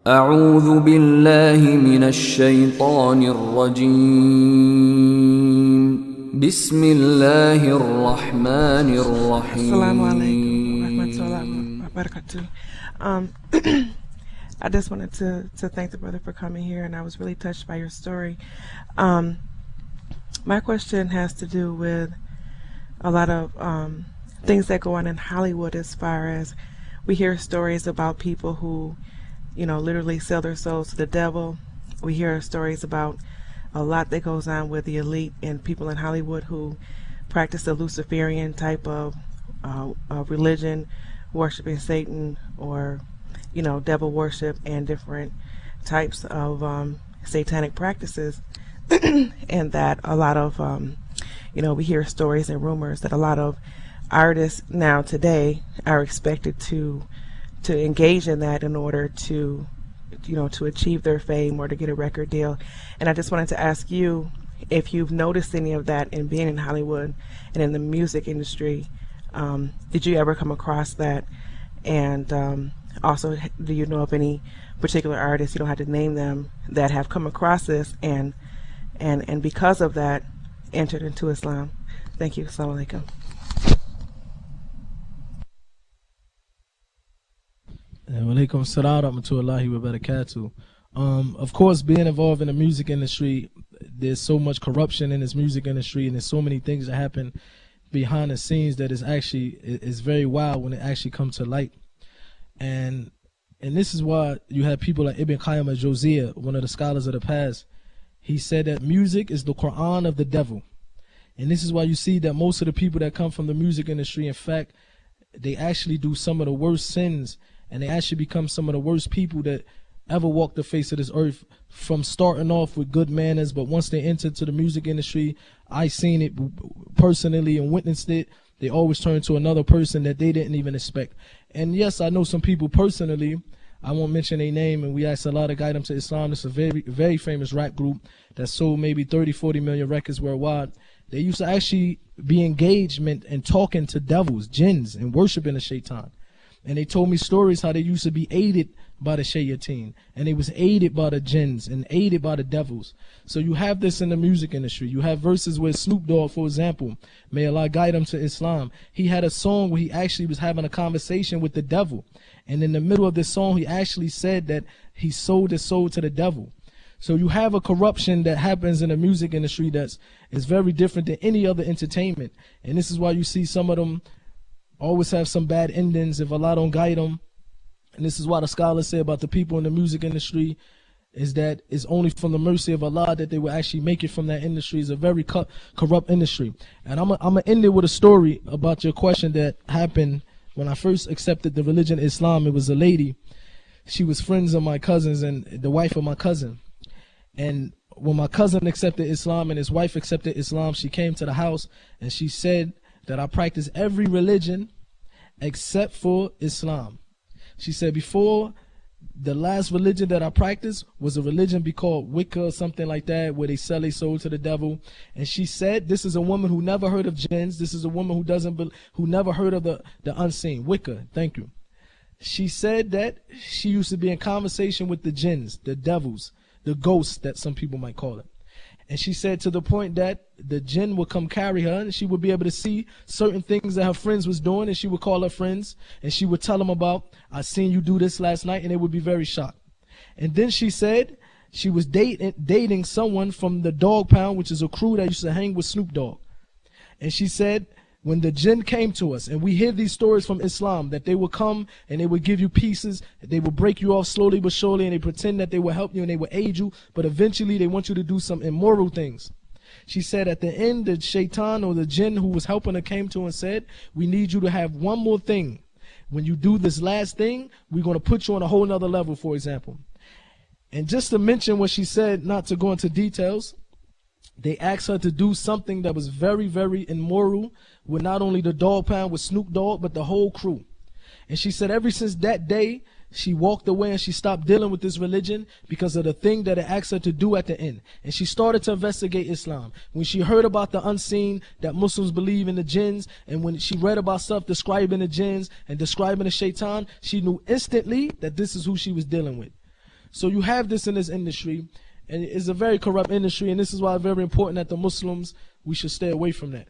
أعوذ بالله من الشيطان الرجيم بسم الله الرحمن Assalamu alaikum wa الرحيم. rahmatullahi wa barakatuh. I just wanted to thank the brother for coming here, and I was really touched by your story. My question has to do with a lot of things that go on in Hollywood, as far as we hear stories about people who, literally sell their souls to the devil. We hear stories about a lot that goes on with the elite and people in Hollywood who practice the Luciferian type of religion, worshiping Satan, or devil worship, and different types of satanic practices. And that a lot of we hear stories and rumors that a lot of artists now today are expected to engage in that in order to to achieve their fame or to get a record deal. And I just wanted to ask you if you've noticed any of that in being in Hollywood and in the music industry. Did you ever come across that? And also, do you know of any particular artists, you don't have to name them, that have come across this and because of that entered into Islam? Thank you. Assalamu alaikum. Walaikum assalam wa rahmatullahi wa barakatuh. Of course, being involved in the music industry, there's so much corruption in this music industry, and there's so many things that happen behind the scenes that is very wild when it actually comes to light. And this is why you have people like Ibn Qayyim al-Jawziyya, one of the scholars of the past. He said that music is the Quran of the devil. And this is why you see that most of the people that come from the music industry, in fact, they actually do some of the worst sins, and they actually become some of the worst people that ever walked the face of this earth, from starting off with good manners, but once they enter to the music industry, I seen it personally and witnessed it, they always turn to another person that they didn't even expect. And yes, I know some people personally, I won't mention their name, and we asked a lot of guide them to Islam. It's a very, very famous rap group that sold maybe 30, 40 million records worldwide. They used to actually be engagement and talking to devils, jinns, and worshiping the shaitan. And they told me stories how they used to be aided by the shayateen, and they was aided by the jinns and aided by the devils. So you have this in the music industry. You have verses where Snoop Dogg, for example, may Allah guide him to Islam, he had a song where he actually was having a conversation with the devil. And in the middle of this song, he actually said that he sold his soul to the devil. So you have a corruption that happens in the music industry is very different than any other entertainment. And this is why you see some of them always have some bad endings if Allah don't guide them. And this is why the scholars say about the people in the music industry is that it's only from the mercy of Allah that they will actually make it from that industry. It's a very corrupt industry. And I'm going to end it with a story about your question that happened when I first accepted the religion of Islam. It was a lady. She was friends of my cousins and the wife of my cousin. And when my cousin accepted Islam and his wife accepted Islam, she came to the house and she said that I practice every religion except for Islam. She said before, the last religion that I practiced was a religion called Wicca or something like that, where they sell their soul to the devil. And she said this is a woman who never heard of jinns. This is a woman who never heard of the unseen. Wicca, thank you. She said that she used to be in conversation with the jinns, the devils, the ghosts that some people might call it. And she said to the point that the jinn would come carry her, and she would be able to see certain things that her friends was doing, and she would call her friends and she would tell them about, I seen you do this last night, and they would be very shocked. And then she said she was dating someone from the Dog Pound, which is a crew that used to hang with Snoop Dogg. And she said when the jinn came to us, and we hear these stories from Islam, that they would come and they would give you pieces, they would break you off slowly but surely, and they pretend that they will help you and they will aid you, but eventually they want you to do some immoral things. She said at the end, the shaitan or the jinn who was helping her came to her and said, we need you to have one more thing. When you do this last thing, we're going to put you on a whole nother level, for example. And just to mention what she said, not to go into details, they asked her to do something that was very, very immoral with not only the Dog Pound, with Snoop Dogg, but the whole crew. And she said ever since that day, she walked away and she stopped dealing with this religion because of the thing that it asked her to do at the end. And she started to investigate Islam. When she heard about the unseen, that Muslims believe in the jinns, and when she read about stuff describing the jinns and describing the shaitan, she knew instantly that this is who she was dealing with. So you have this in this industry, and it's a very corrupt industry, and this is why it's very important that the Muslims, we should stay away from that.